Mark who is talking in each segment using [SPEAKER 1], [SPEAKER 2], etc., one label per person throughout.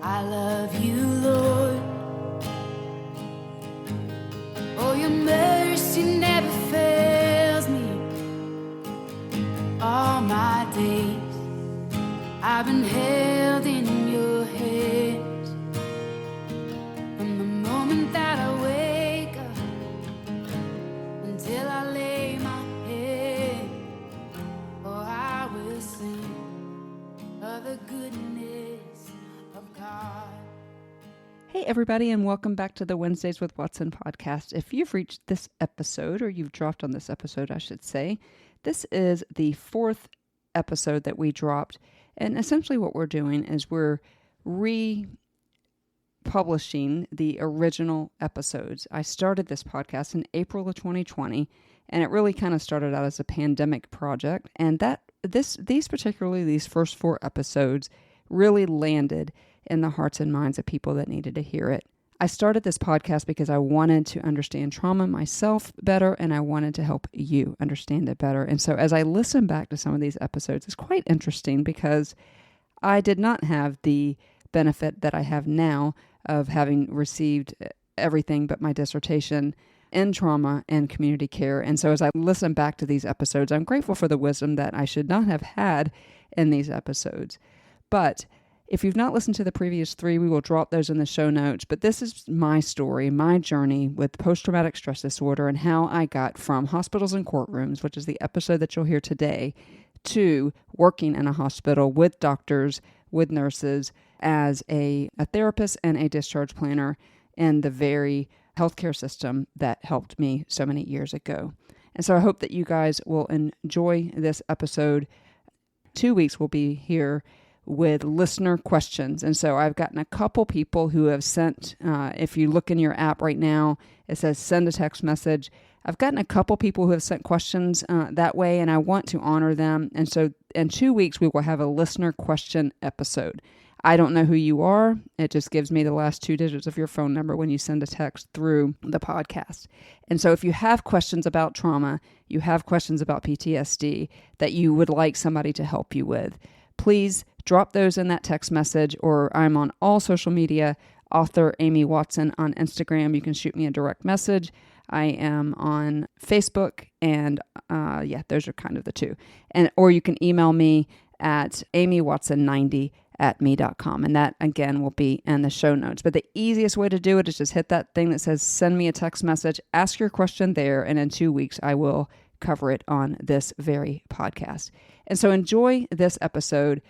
[SPEAKER 1] I love you, Lord. Oh, your mercy never fails me. All my days I've been held in your hands. From the moment that I wake up until I lay my head, oh, I will sing of the goodness of God.
[SPEAKER 2] Hey, everybody, and welcome back to the Wednesdays with Watson podcast. If you've reached this episode, or you've dropped on this episode, I should say, this is the fourth episode that we dropped. And essentially what we're doing is we're republishing the original episodes. I started this podcast in April of 2020, and it really kind of started out as a pandemic project. And these first four episodes really landed in the hearts and minds of people that needed to hear it. I started this podcast because I wanted to understand trauma myself better, and I wanted to help you understand it better. And so as I listen back to some of these episodes, it's quite interesting because I did not have the benefit that I have now of having received everything but my dissertation in trauma and community care. And so as I listen back to these episodes, I'm grateful for the wisdom that I should not have had in these episodes. But if you've not listened to the previous three, we will drop those in the show notes. But this is my story, my journey with post-traumatic stress disorder and how I got from hospitals and courtrooms, which is the episode that you'll hear today, to working in a hospital with doctors, with nurses, as a therapist and a discharge planner in the very healthcare system that helped me so many years ago. And so I hope that you guys will enjoy this episode. 2 weeks we'll be here with listener questions. And so I've gotten a couple people who have sent, if you look in your app right now, it says send a text message. I've gotten a couple people who have sent questions that way, and I want to honor them. And so in 2 weeks, we will have a listener question episode. I don't know who you are. It just gives me the last 2 digits of your phone number when you send a text through the podcast. And so if you have questions about trauma, you have questions about PTSD that you would like somebody to help you with, please drop those in that text message, or I'm on all social media, author Amy Watson on Instagram. You can shoot me a direct message. I am on Facebook, and those are kind of the two. Or you can email me at amywatson90@me.com, and that, again, will be in the show notes. But the easiest way to do it is just hit that thing that says send me a text message, ask your question there, and in 2 weeks I will cover it on this very podcast. And so enjoy this episode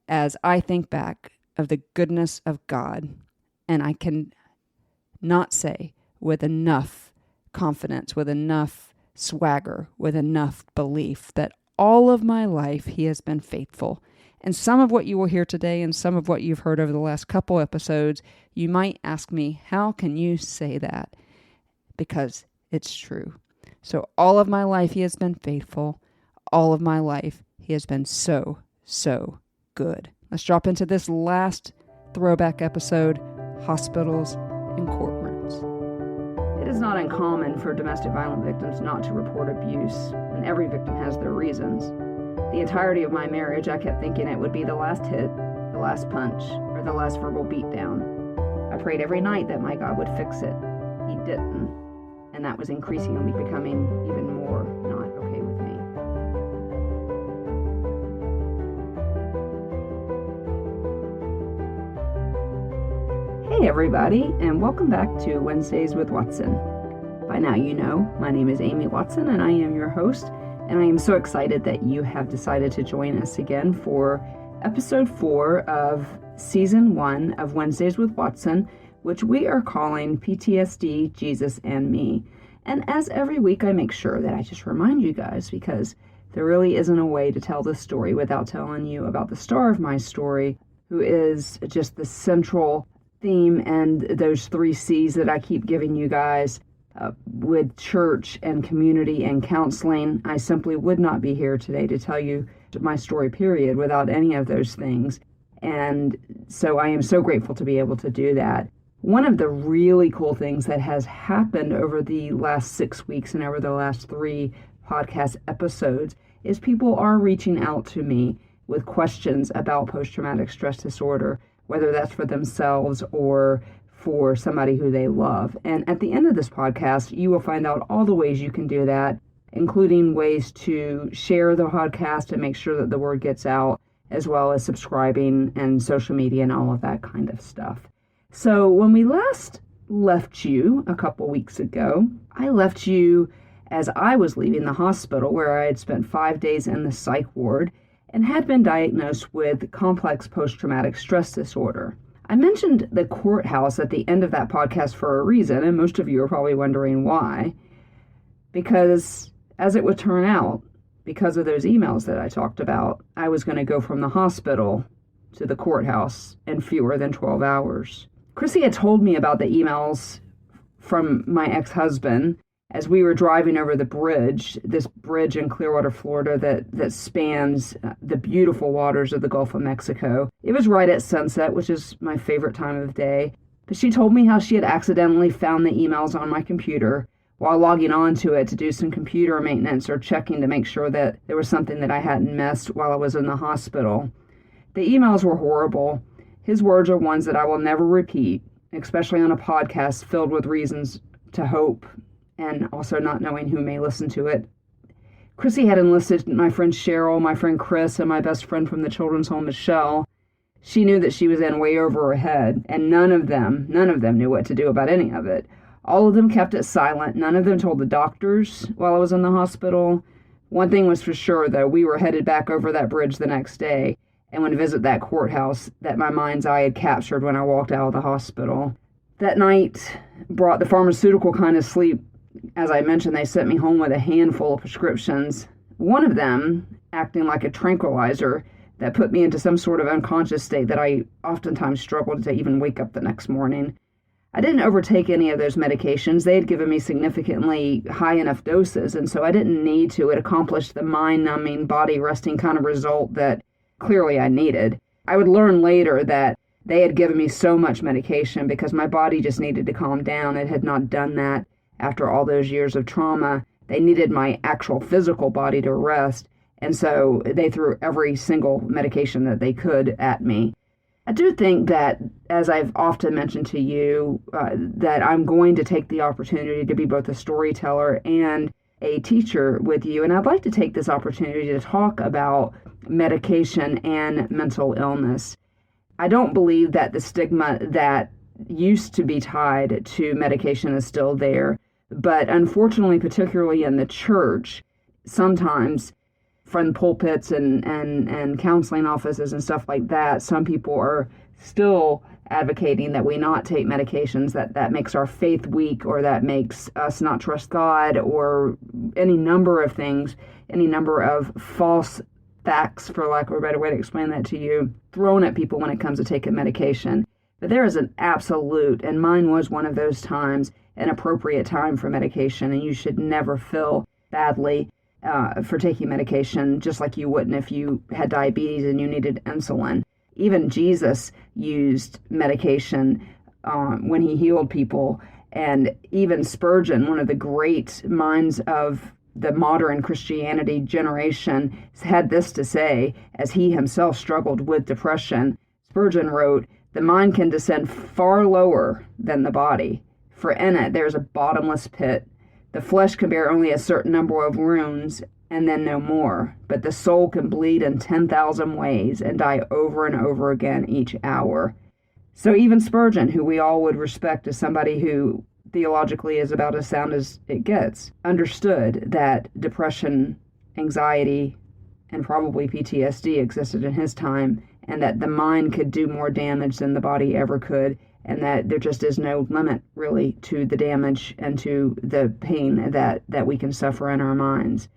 [SPEAKER 2] as I think back of the goodness of God, and I can not say with enough confidence, with enough swagger, with enough belief that all of my life He has been faithful. And some of what you will hear today and some of what you've heard over the last couple episodes, you might ask me, how can you say that? Because it's true. So all of my life He has been faithful. All of my life He has been so, so good. Let's drop into this last throwback episode, hospitals and courtrooms. It is not uncommon for domestic violence victims not to report abuse, and every victim has their reasons. The entirety of my marriage, I kept thinking it would be the last hit, the last punch, or the last verbal beatdown. I prayed every night that my God would fix it. He didn't, and that was increasingly becoming even more not okay with me. Hey everybody, and welcome back to Wednesdays with Watson. By now you know, my name is Amy Watson, and I am your host, and I am so excited that you have decided to join us again for episode 4 of season 1 of Wednesdays with Watson, which we are calling PTSD, Jesus, and Me. And as every week, I make sure that I just remind you guys, because there really isn't a way to tell this story without telling you about the star of my story, who is just the central theme and those 3 C's that I keep giving you guys with church and community and counseling. I simply would not be here today to tell you my story, period, without any of those things. And so I am so grateful to be able to do that. One of the really cool things that has happened over the last 6 weeks and over the last 3 podcast episodes is people are reaching out to me with questions about post-traumatic stress disorder, whether that's for themselves or for somebody who they love. And at the end of this podcast, you will find out all the ways you can do that, including ways to share the podcast and make sure that the word gets out, as well as subscribing and social media and all of that kind of stuff. So when we last left you a couple weeks ago, I left you as I was leaving the hospital, where I had spent 5 days in the psych ward and had been diagnosed with complex post-traumatic stress disorder. I mentioned the courthouse at the end of that podcast for a reason, and most of you are probably wondering why. Because, as it would turn out, because of those emails that I talked about, I was going to go from the hospital to the courthouse in fewer than 12 hours. Chrissy had told me about the emails from my ex-husband as we were driving over the bridge, this bridge in Clearwater, Florida that spans the beautiful waters of the Gulf of Mexico. It was right at sunset, which is my favorite time of day. But she told me how she had accidentally found the emails on my computer while logging onto it to do some computer maintenance or checking to make sure that there was something that I hadn't missed while I was in the hospital. The emails were horrible. His words are ones that I will never repeat, especially on a podcast filled with reasons to hope and also not knowing who may listen to it. Chrissy had enlisted my friend Cheryl, my friend Chris, and my best friend from the children's home, Michelle. She knew that she was in way over her head, and none of them knew what to do about any of it. All of them kept it silent. None of them told the doctors while I was in the hospital. One thing was for sure, though, we were headed back over that bridge the next day and would visit that courthouse that my mind's eye had captured when I walked out of the hospital. That night brought the pharmaceutical kind of sleep. As I mentioned, they sent me home with a handful of prescriptions, one of them acting like a tranquilizer that put me into some sort of unconscious state that I oftentimes struggled to even wake up the next morning. I didn't overtake any of those medications. They had given me significantly high enough doses, and so I didn't need to. It accomplished the mind-numbing, body-resting kind of result that clearly I needed. I would learn later that they had given me so much medication because my body just needed to calm down. It had not done that after all those years of trauma. They needed my actual physical body to rest, and so they threw every single medication that they could at me. I do think that, as I've often mentioned to you, that I'm going to take the opportunity to be both a storyteller and a teacher with you, and I'd like to take this opportunity to talk about medication and mental illness. I don't believe that the stigma that used to be tied to medication is still there, but unfortunately, particularly in the church, sometimes from pulpits and counseling offices and stuff like that, some people are still advocating that we not take medications, that makes our faith weak, or that makes us not trust God, or any number of things, any number of false facts, for lack of a better way to explain that to you, thrown at people when it comes to taking medication. But there is an absolute, and mine was one of those times, an appropriate time for medication, and you should never feel badly for taking medication, just like you wouldn't if you had diabetes and you needed insulin. Even Jesus used medication when he healed people, and even Spurgeon, one of the great minds of the modern Christianity generation, had this to say as he himself struggled with depression. Spurgeon wrote, "The mind can descend far lower than the body, for in it there is a bottomless pit. The flesh can bear only a certain number of wounds, and then no more. But the soul can bleed in 10,000 ways and die over and over again each hour." So even Spurgeon, who we all would respect as somebody who theologically is about as sound as it gets, understood that depression, anxiety, and probably PTSD existed in his time, and that the mind could do more damage than the body ever could, and that there just is no limit, really, to the damage and to the pain that we can suffer in our minds.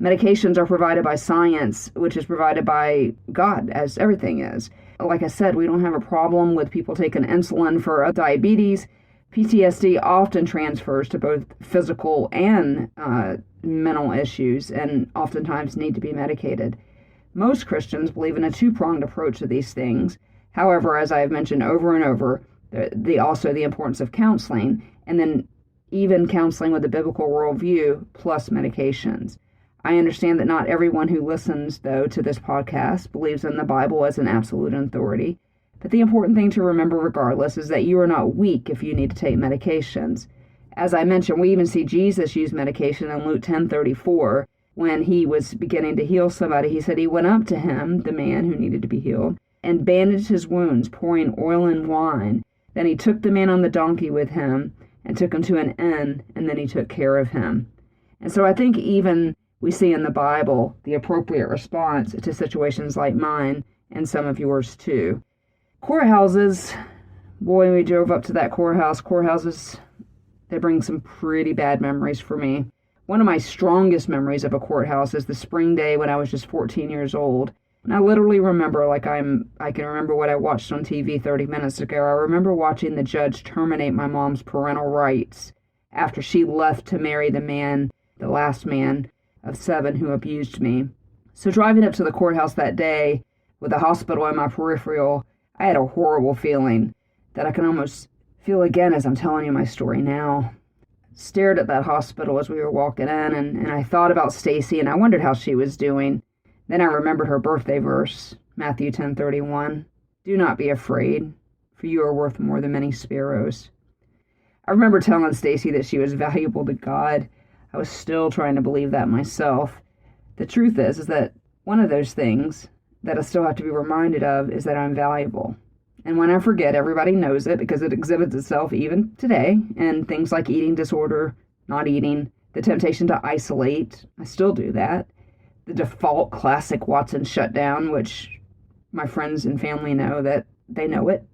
[SPEAKER 2] Medications are provided by science, which is provided by God, as everything is. Like I said, we don't have a problem with people taking insulin for diabetes. PTSD often transfers to both physical and mental issues, and oftentimes need to be medicated. Most Christians believe in a two-pronged approach to these things. However, as I have mentioned over and over, also the importance of counseling, and then even counseling with a biblical worldview plus medications. I understand that not everyone who listens, though, to this podcast believes in the Bible as an absolute authority. But the important thing to remember regardless is that you are not weak if you need to take medications. As I mentioned, we even see Jesus use medication in Luke 10:34. When he was beginning to heal somebody, he said he went up to him, the man who needed to be healed, and bandaged his wounds, pouring oil and wine. Then he took the man on the donkey with him and took him to an inn, and then he took care of him. And so I think even we see in the Bible the appropriate response to situations like mine and some of yours too. Courthouses, boy, we drove up to that courthouse. Courthouses, they bring some pretty bad memories for me. One of my strongest memories of a courthouse is the spring day when I was just 14 years old. And I literally remember I can remember what I watched on TV 30 minutes ago. I remember watching the judge terminate my mom's parental rights after she left to marry the last man of 7 who abused me. So driving up to the courthouse that day with the hospital in my peripheral, I had a horrible feeling that I can almost feel again as I'm telling you my story now. Stared at that hospital as we were walking in, and I thought about Stacy, and I wondered how she was doing. Then I remembered her birthday verse, Matthew 10:31. Do not be afraid, for you are worth more than many sparrows. I remember telling Stacy that she was valuable to God. I was still trying to believe that myself. The truth is that one of those things that I still have to be reminded of is that I'm valuable. And when I forget, everybody knows it because it exhibits itself even today in things like eating disorder, not eating, the temptation to isolate. I still do that. The default classic Watson shutdown, which my friends and family know that they know it.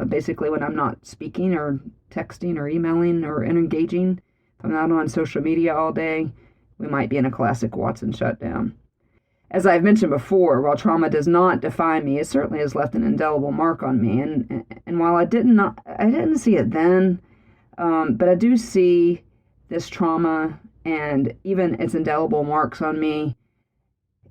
[SPEAKER 2] Basically, when I'm not speaking or texting or emailing or engaging, if I'm not on social media all day, we might be in a classic Watson shutdown. As I've mentioned before, while trauma does not define me, it certainly has left an indelible mark on me. And while I didn't see it then, but I do see this trauma and even its indelible marks on me.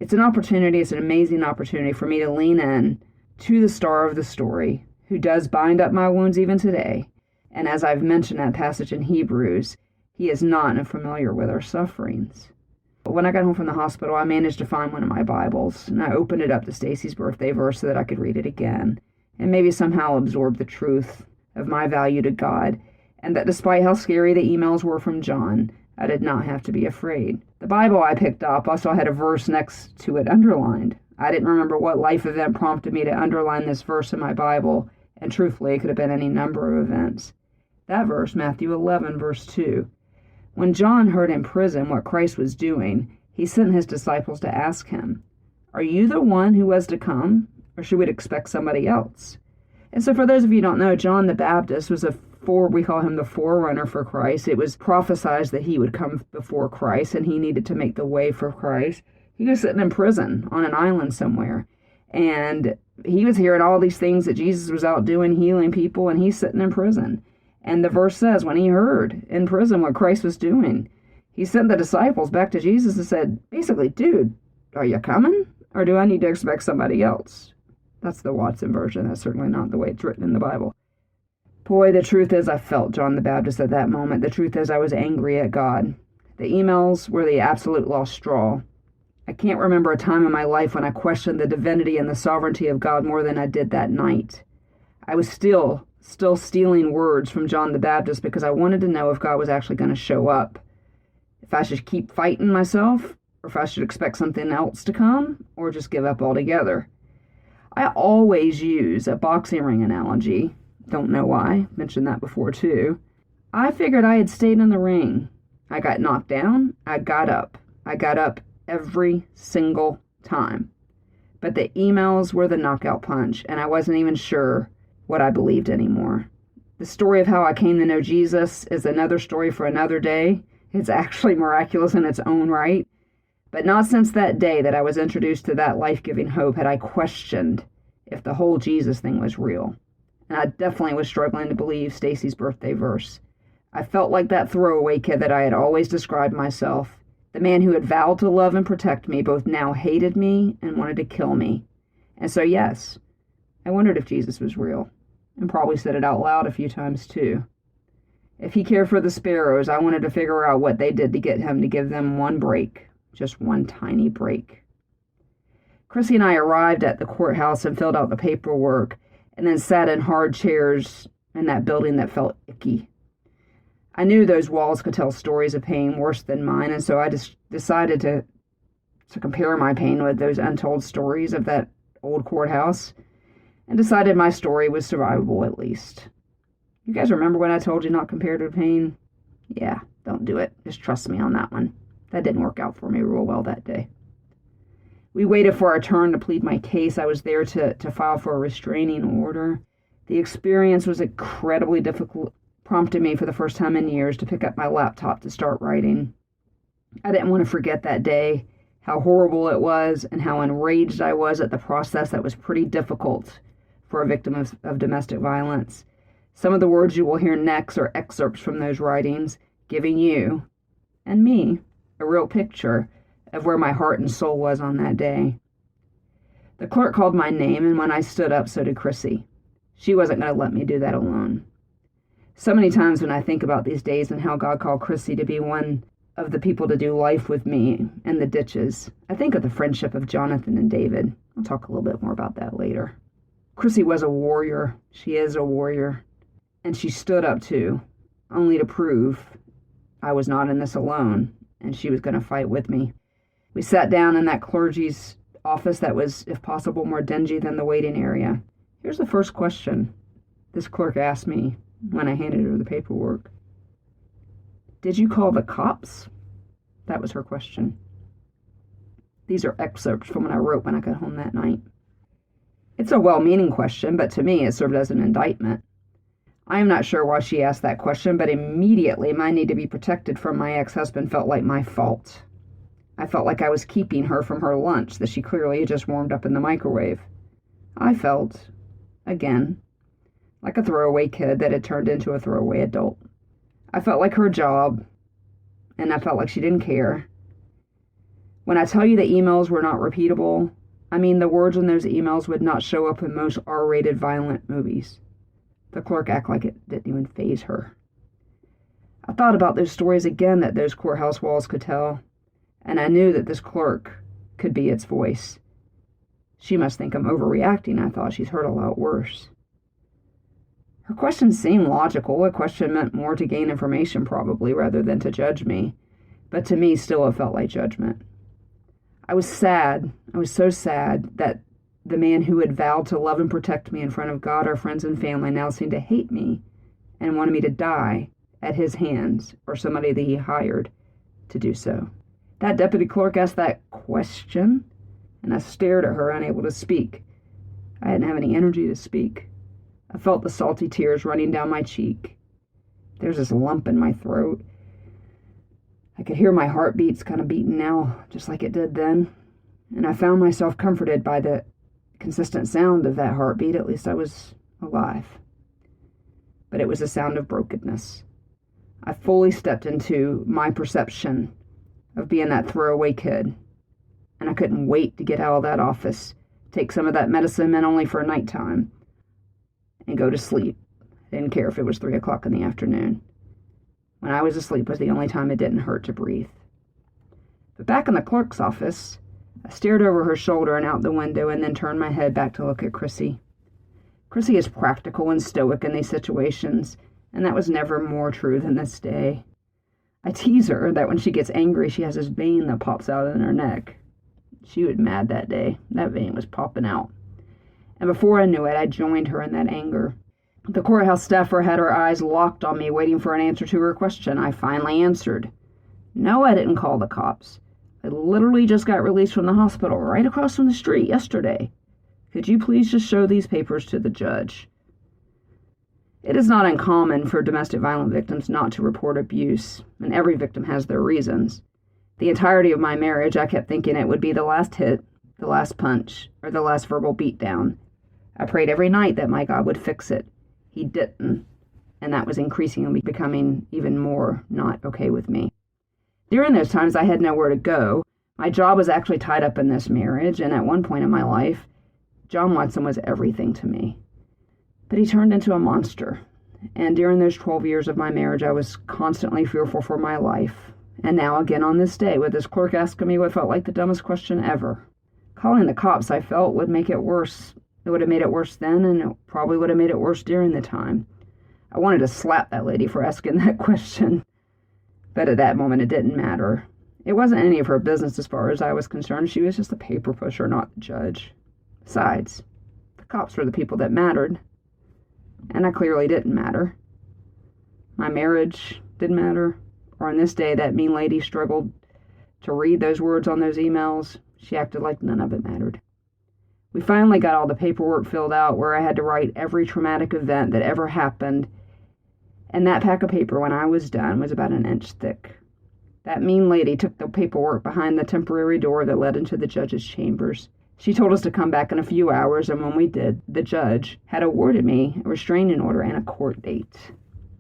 [SPEAKER 2] It's an opportunity, it's an amazing opportunity for me to lean in to the star of the story, who does bind up my wounds even today. And as I've mentioned that passage in Hebrews, he is not unfamiliar with our sufferings. But when I got home from the hospital, I managed to find one of my Bibles, and I opened it up to Stacy's birthday verse so that I could read it again, and maybe somehow absorb the truth of my value to God, and that despite how scary the emails were from John, I did not have to be afraid. The Bible I picked up also had a verse next to it underlined. I didn't remember what life event prompted me to underline this verse in my Bible, and truthfully, it could have been any number of events. That verse, Matthew 11, verse 2. When John heard in prison what Christ was doing, he sent his disciples to ask him, "Are you the one who was to come, or should we expect somebody else?" And so for those of you who don't know, John the Baptist was we call him the forerunner for Christ. It was prophesied that he would come before Christ, and he needed to make the way for Christ. He was sitting in prison on an island somewhere, and he was hearing all these things that Jesus was out doing, healing people, and he's sitting in prison. And the verse says, when he heard in prison what Christ was doing, he sent the disciples back to Jesus and said, basically, dude, are you coming? Or do I need to expect somebody else? That's the Watson version. That's certainly not the way it's written in the Bible. Boy, the truth is I felt John the Baptist at that moment. The truth is I was angry at God. The emails were the absolute lost straw. I can't remember a time in my life when I questioned the divinity and the sovereignty of God more than I did that night. I was still stealing words from John the Baptist because I wanted to know if God was actually going to show up. If I should keep fighting myself, or if I should expect something else to come, or just give up altogether. I always use a boxing ring analogy. Don't know why. Mentioned that before too. I figured I had stayed in the ring. I got knocked down. I got up. I got up every single time. But the emails were the knockout punch, and I wasn't even sure what I believed anymore. The story of how I came to know Jesus is another story for another day. It's actually miraculous in its own right. But not since that day that I was introduced to that life-giving hope had I questioned if the whole Jesus thing was real. And I definitely was struggling to believe Stacy's birthday verse. I felt like that throwaway kid that I had always described myself. The man who had vowed to love and protect me both now hated me and wanted to kill me. And so yes, I wondered if Jesus was real, and probably said it out loud a few times too. If he cared for the sparrows, I wanted to figure out what they did to get him to give them one break, just one tiny break. Chrissy and I arrived at the courthouse and filled out the paperwork, and then sat in hard chairs in that building that felt icky. I knew those walls could tell stories of pain worse than mine, and so I just decided to compare my pain with those untold stories of that old courthouse, and decided my story was survivable at least. You guys remember when I told you not comparative pain? Yeah, don't do it. Just trust me on that one. That didn't work out for me real well that day. We waited for our turn to plead my case. I was there to file for a restraining order. The experience was incredibly difficult, prompted me for the first time in years to pick up my laptop to start writing. I didn't want to forget that day, how horrible it was, and how enraged I was at the process that was pretty difficult for a victim of domestic violence. Some of the words you will hear next are excerpts from those writings, giving you, and me, a real picture of where my heart and soul was on that day. The clerk called my name, and when I stood up, so did Chrissy. She wasn't going to let me do that alone. So many times when I think about these days and how God called Chrissy to be one of the people to do life with me in the ditches, I think of the friendship of Jonathan and David. I'll talk a little bit more about that later. Chrissy was a warrior. She is a warrior. And she stood up too, only to prove I was not in this alone, and she was going to fight with me. We sat down in that clergy's office that was, if possible, more dingy than the waiting area. Here's the first question this clerk asked me when I handed her the paperwork. Did you call the cops? That was her question. These are excerpts from what I wrote when I got home that night. It's a well-meaning question, but to me it served as an indictment. I am not sure why she asked that question, but immediately my need to be protected from my ex-husband felt like my fault. I felt like I was keeping her from her lunch that she clearly had just warmed up in the microwave. I felt, again, like a throwaway kid that had turned into a throwaway adult. I felt like her job, and I felt like she didn't care. When I tell you the emails were not repeatable, I mean the words in those emails would not show up in most R-rated violent movies. The clerk acted like it didn't even faze her. I thought about those stories again that those courthouse walls could tell, and I knew that this clerk could be its voice. She must think I'm overreacting, I thought. She's heard a lot worse. Her question seemed logical. A question meant more to gain information, probably, rather than to judge me. But to me, still, it felt like judgment. I was sad. I was so sad that the man who had vowed to love and protect me in front of God, our friends, and family now seemed to hate me and wanted me to die at his hands or somebody that he hired to do so. That deputy clerk asked that question, and I stared at her, unable to speak. I didn't have any energy to speak. I felt the salty tears running down my cheek. There's this lump in my throat. I could hear my heartbeats kind of beating now, just like it did then. And I found myself comforted by the consistent sound of that heartbeat. At least I was alive. But it was a sound of brokenness. I fully stepped into my perception of being that throwaway kid. And I couldn't wait to get out of that office, take some of that medicine meant only for nighttime, and go to sleep. I didn't care if it was 3 o'clock in the afternoon. When I was asleep was the only time it didn't hurt to breathe. But back in the clerk's office, I stared over her shoulder and out the window and then turned my head back to look at Chrissy. Chrissy is practical and stoic in these situations, and that was never more true than this day. I tease her that when she gets angry, she has this vein that pops out in her neck. She was mad that day. That vein was popping out. And before I knew it, I joined her in that anger. The courthouse staffer had her eyes locked on me, waiting for an answer to her question. I finally answered. No, I didn't call the cops. I literally just got released from the hospital right across from the street yesterday. Could you please just show these papers to the judge? It is not uncommon for domestic violence victims not to report abuse, and every victim has their reasons. The entirety of my marriage, I kept thinking it would be the last hit, the last punch, or the last verbal beatdown. I prayed every night that my God would fix it. He didn't, and that was increasingly becoming even more not okay with me. During those times, I had nowhere to go. My job was actually tied up in this marriage, and at one point in my life, John Watson was everything to me. But he turned into a monster, and during those 12 years of my marriage, I was constantly fearful for my life. And now, again on this day, with this clerk asking me what felt like the dumbest question ever. Calling the cops, I felt, would make it worse, It would have made it worse then, and it probably would have made it worse during the time. I wanted to slap that lady for asking that question, but at that moment it didn't matter. It wasn't any of her business as far as I was concerned. She was just a paper pusher, not the judge. Besides, the cops were the people that mattered, and I clearly didn't matter. My marriage didn't matter, or on this day that mean lady struggled to read those words on those emails. She acted like none of it mattered. We finally got all the paperwork filled out where I had to write every traumatic event that ever happened, and that pack of paper, when I was done, was about an inch thick. That mean lady took the paperwork behind the temporary door that led into the judge's chambers. She told us to come back in a few hours, and when we did, the judge had awarded me a restraining order and a court date.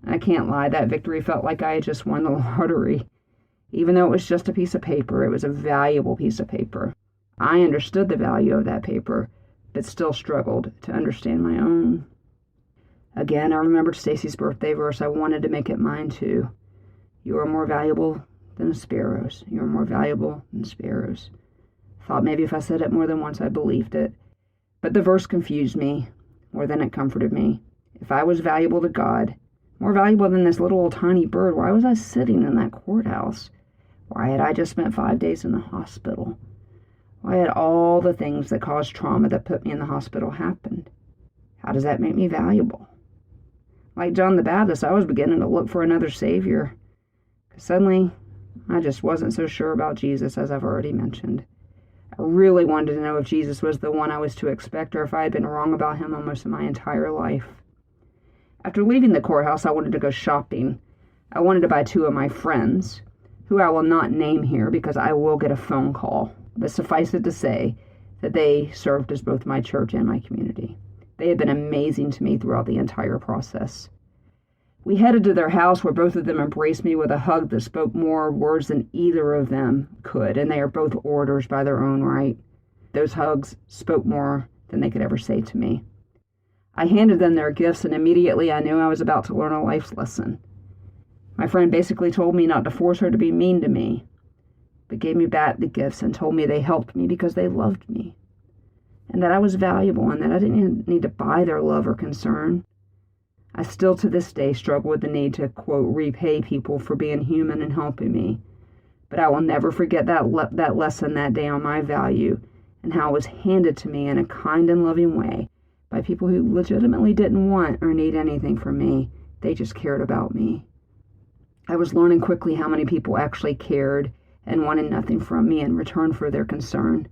[SPEAKER 2] I can't lie, that victory felt like I had just won the lottery. Even though it was just a piece of paper, it was a valuable piece of paper. I understood the value of that paper, but still struggled to understand my own. Again, I remembered Stacy's birthday verse. I wanted to make it mine too. You are more valuable than the sparrows. You are more valuable than sparrows. Thought maybe if I said it more than once, I believed it. But the verse confused me more than it comforted me. If I was valuable to God, more valuable than this little old tiny bird, why was I sitting in that courthouse? Why had I just spent 5 days in the hospital? Why had all the things that caused trauma that put me in the hospital happened? How does that make me valuable? Like John the Baptist, I was beginning to look for another savior. Suddenly, I just wasn't so sure about Jesus, as I've already mentioned. I really wanted to know if Jesus was the one I was to expect, or if I had been wrong about him almost my entire life. After leaving the courthouse, I wanted to go shopping. I wanted to buy 2 of my friends, who I will not name here because I will get a phone call. But suffice it to say that they served as both my church and my community. They had been amazing to me throughout the entire process. We headed to their house where both of them embraced me with a hug that spoke more words than either of them could, and they are both orators by their own right. Those hugs spoke more than they could ever say to me. I handed them their gifts, and immediately I knew I was about to learn a life lesson. My friend basically told me not to force her to be mean to me, but gave me back the gifts and told me they helped me because they loved me, and that I was valuable and that I didn't need to buy their love or concern. I still to this day struggle with the need to, quote, repay people for being human and helping me, but I will never forget that lesson that day on my value and how it was handed to me in a kind and loving way by people who legitimately didn't want or need anything from me. They just cared about me. I was learning quickly how many people actually cared and wanted nothing from me in return for their concern.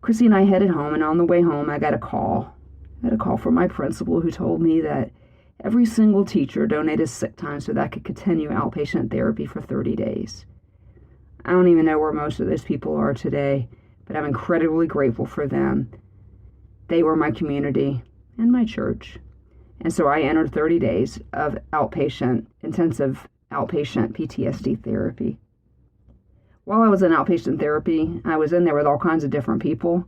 [SPEAKER 2] Chrissy and I headed home, and on the way home, I got a call. I got a call from my principal who told me that every single teacher donated sick time so that I could continue outpatient therapy for 30 days. I don't even know where most of those people are today, but I'm incredibly grateful for them. They were my community and my church. And so I entered 30 days of intensive outpatient PTSD therapy. While I was in outpatient therapy, I was in there with all kinds of different people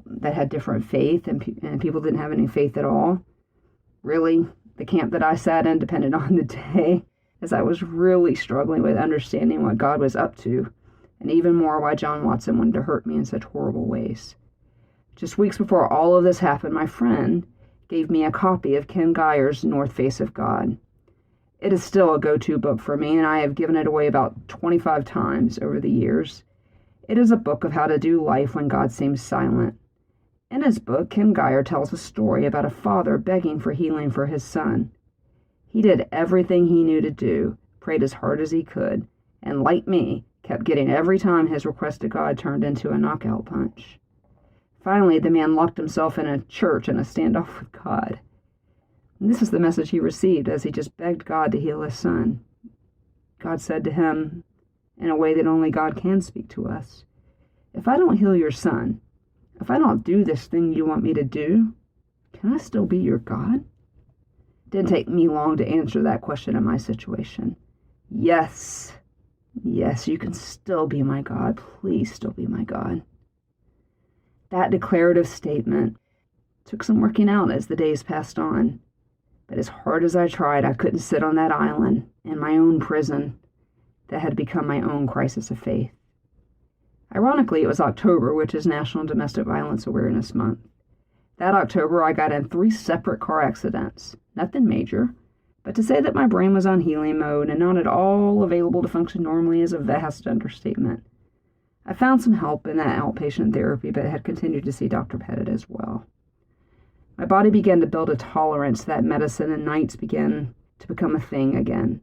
[SPEAKER 2] that had different faith and people didn't have any faith at all. Really, the camp that I sat in depended on the day, as I was really struggling with understanding what God was up to, and even more why John Watson wanted to hurt me in such horrible ways. Just weeks before all of this happened, my friend gave me a copy of Ken Geyer's North Face of God. It is still a go-to book for me, and I have given it away about 25 times over the years. It is a book of how to do life when God seems silent. In his book, Ken Geyer tells a story about a father begging for healing for his son. He did everything he knew to do, prayed as hard as he could, and like me, kept getting every time his request to God turned into a knockout punch. Finally, the man locked himself in a church in a standoff with God. And this is the message he received as he just begged God to heal his son. God said to him, in a way that only God can speak to us, "If I don't heal your son, if I don't do this thing you want me to do, can I still be your God?" It didn't take me long to answer that question in my situation. Yes, you can still be my God. Please still be my God. That declarative statement took some working out as the days passed on. But as hard as I tried, I couldn't sit on that island in my own prison that had become my own crisis of faith. Ironically, it was October, which is National Domestic Violence Awareness Month. That October, I got in 3 separate car accidents. Nothing major, but to say that my brain was on healing mode and not at all available to function normally is a vast understatement. I found some help in that outpatient therapy, but had continued to see Dr. Pettit as well. My body began to build a tolerance to that medicine, and nights began to become a thing again.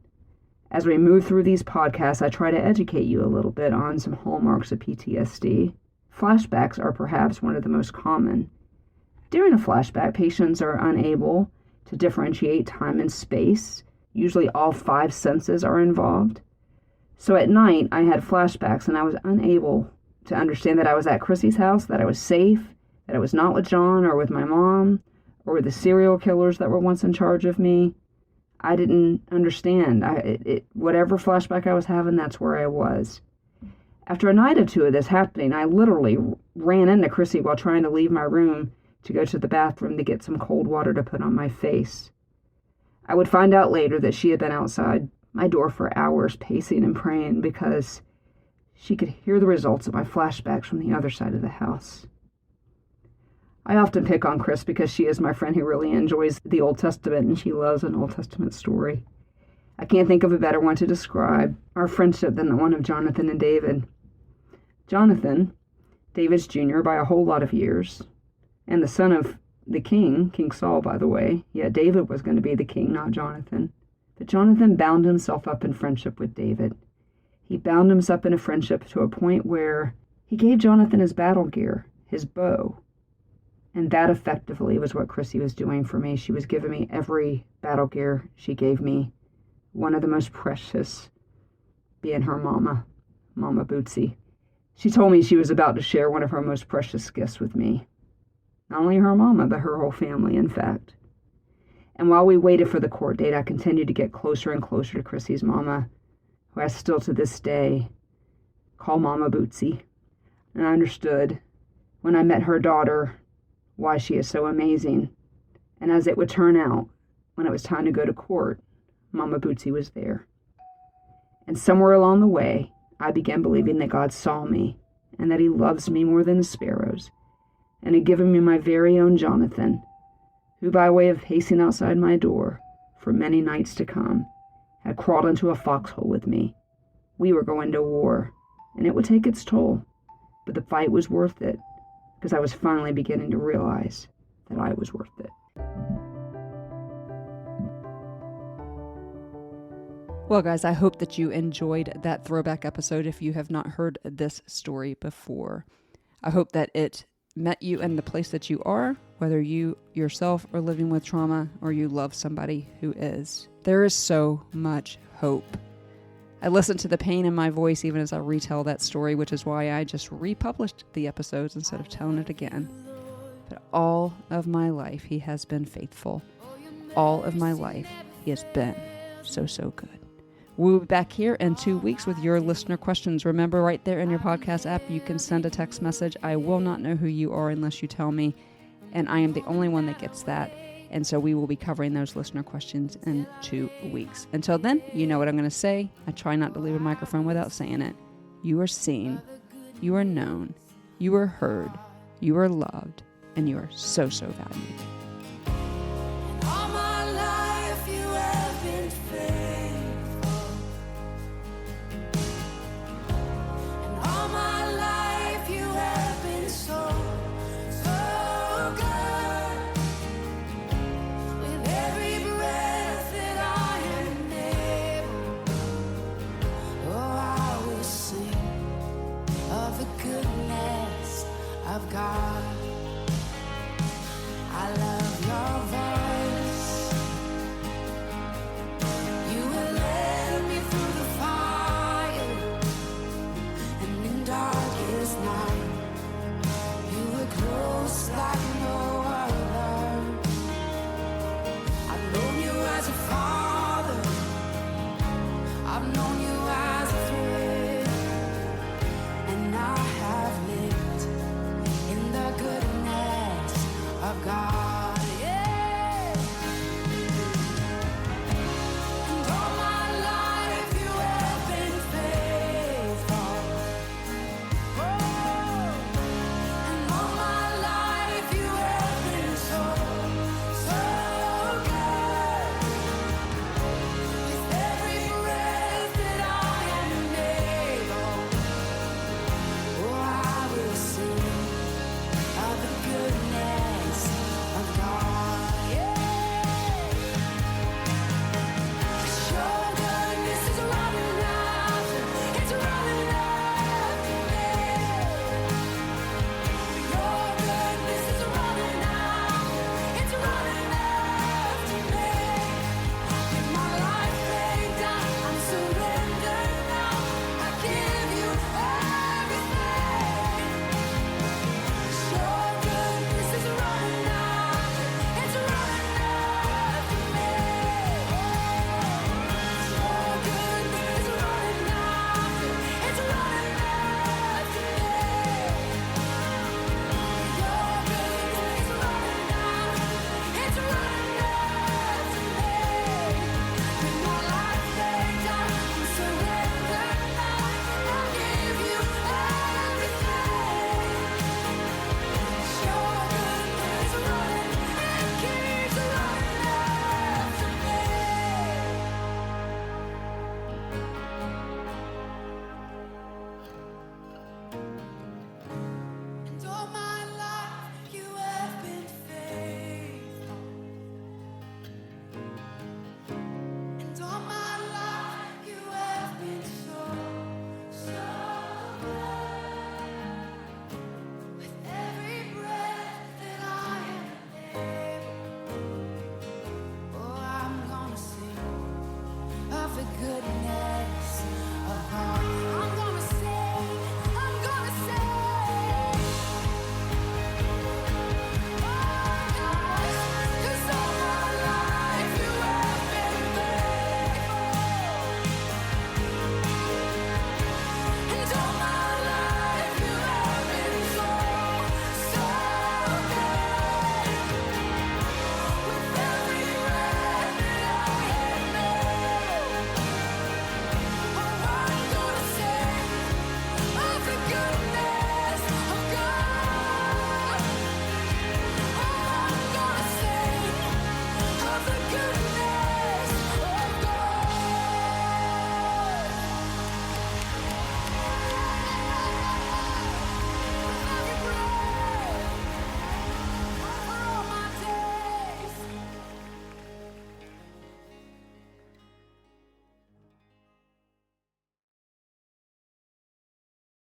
[SPEAKER 2] As we move through these podcasts, I try to educate you a little bit on some hallmarks of PTSD. Flashbacks are perhaps one of the most common. During a flashback, patients are unable to differentiate time and space. Usually all 5 senses are involved. So at night, I had flashbacks, and I was unable to understand that I was at Chrissy's house, that I was safe, that I was not with John or with my mom or with the serial killers that were once in charge of me. I didn't understand. Whatever flashback I was having, that's where I was. After a night or 2 of this happening, I literally ran into Chrissy while trying to leave my room to go to the bathroom to get some cold water to put on my face. I would find out later that she had been outside my door for hours pacing and praying because she could hear the results of my flashbacks from the other side of the house. I often pick on Chris because she is my friend who really enjoys the Old Testament and she loves an Old Testament story. I can't think of a better one to describe our friendship than the one of Jonathan and David. Jonathan, David's junior by a whole lot of years, and the son of the king, King Saul, by the way. Yeah, David was going to be the king, not Jonathan. But Jonathan bound himself up in friendship with David. He bound himself up in a friendship to a point where he gave Jonathan his battle gear, his bow. And that effectively was what Chrissy was doing for me. She was giving me every battle gear she gave me. One of the most precious being her mama, Mama Bootsy. She told me she was about to share one of her most precious gifts with me. Not only her mama, but her whole family, in fact. And while we waited for the court date, I continued to get closer and closer to Chrissy's mama, who I still to this day call Mama Bootsy. And I understood when I met her daughter why she is so amazing. And as it would turn out, when it was time to go to court, Mama Bootsy was there. And somewhere along the way, I began believing that God saw me and that he loves me more than the sparrows and had given me my very own Jonathan, who by way of pacing outside my door for many nights to come, had crawled into a foxhole with me. We were going to war, and it would take its toll, but the fight was worth it, because I was finally beginning to realize that I was worth it.
[SPEAKER 3] Well, guys, I hope that you enjoyed that throwback episode if you have not heard this story before. I hope that it met you in the place that you are, whether you yourself are living with trauma or you love somebody who is. There is so much hope. I listen to the pain in my voice even as I retell that story, which is why I just republished the episodes instead of telling it again. But all of my life, he has been faithful. All of my life, he has been so good. We'll be back here in 2 weeks with your listener questions. Remember, right there in your podcast app, you can send a text message. I will not know who you are unless you tell me, and I am the only one that gets that. And so we will be covering those listener questions in 2 weeks. Until then, you know what I'm going to say. I try not to leave a microphone without saying it. You are seen, you are known, you are heard, you are loved, and you are so valued.